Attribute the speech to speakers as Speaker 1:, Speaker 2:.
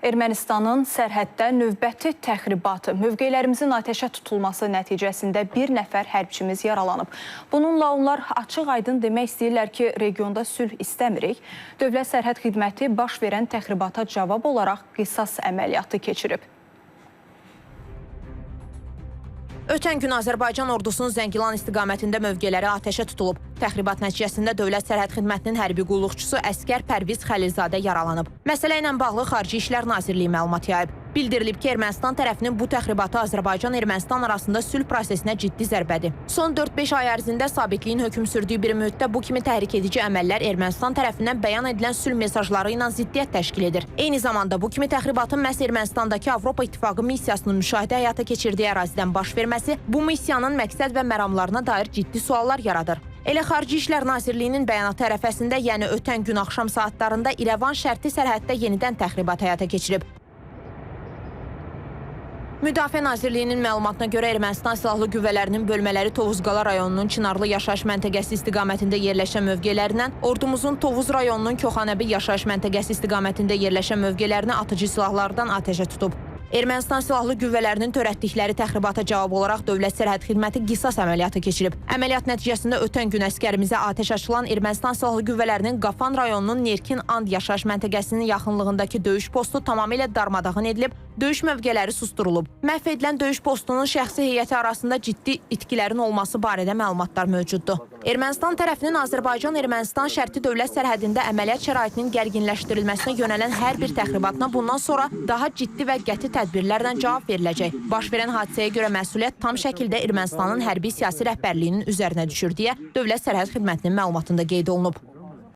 Speaker 1: Ermənistanın sərhəddə növbəti təxribatı, mövqelərimizin atəşə tutulması nəticəsində bir nəfər hərbçimiz yaralanıb. Bununla onlar açıq-aydın demək istəyirlər ki, regionda sülh istəmirik. Dövlət Sərhəd Xidməti baş verən təxribata cavab olaraq qisas əməliyyatı keçirib.
Speaker 2: Ötən gün Azərbaycan ordusunun Zəngilan istiqamətində mövqeləri atəşə tutulub. Təxribat nəticəsində Dövlət Sərhəd Xidmətinin hərbi qulluqçusu əsgər Pərviz Xəlilzadə yaralanıb. Məsələ ilə bağlı Xarici İşlər Nazirliyi məlumat yayıb. Bildirilib ki, Ermənistan tərəfinin bu təxribatı Azərbaycan-Ermənistan arasında sülh prosesinə ciddi zərbədir. Son 4-5 ay ərzində sabitliyin hökm sürdüyü bir müddətdə bu kimi təhrik edici əməllər Ermənistan tərəfindən bəyan edilən sülh mesajları ilə ziddiyyət təşkil edir. Eyni zamanda bu kimi təxribatın məhz Ermənistandakı Avropa İttifaqı missiyasının müşahidə həyata keçirdiyi ərazidən baş verməsi bu missiyanın məqsəd və məramlarına dair ciddi suallar yaradır. Elə Xarici İşlər Nazirliyinin bəyanatı ərəfəsində, yəni ötən gün axşam saatlarında İrəvan şərti sərhəddə yenidən təxribat həyata keçirib. Müdafiə Nazirliyinin məlumatına görə Ermənistan silahlı qüvvələrinin bölmələri Tovuz-Qala rayonunun Çınarlı yaşayış məntəqəsi istiqamətində yerləşən mövqələrindən ordumuzun Tovuz rayonunun Koxanəbi yaşayış məntəqəsi istiqamətində yerləşən mövqələrini atıcı silahlardan atəşə tutub. Ermənistan silahlı qüvvələrinin törətdikləri təxribata cavab olaraq Dövlət Sərhəd Xidməti qisas əməliyyatı keçirib. Əməliyyat nəticəsində ötən gün əskərimizə atəş açılan Ermənistan silahlı qüvvələrinin Qafan rayonunun Nerkin And yaşayış məntəqəsinin yaxınlığındakı döyüş postu tamamilə darmadağın edilib, döyüş mövqeləri susturulub. Məhv edilən döyüş postunun şəxsi heyəti arasında ciddi itkilərin olması barədə məlumatlar mövcuddur. Ermənistan tərəfinin Azərbaycan-Ermənistan şərti dövlət sərhədində əməliyyat şəraitinin gərginləşdirilməsinə yönələn hər bir təxribatına bundan sonra daha ciddi və qəti tədbirlərlə cavab veriləcək. Baş verən hadisəyə görə məsuliyyət tam şəkildə Ermənistanın hərbi siyasi rəhbərliyinin üzərinə düşür deyə Dövlət Sərhəd Xidmətinin məlumatında qeyd olunub.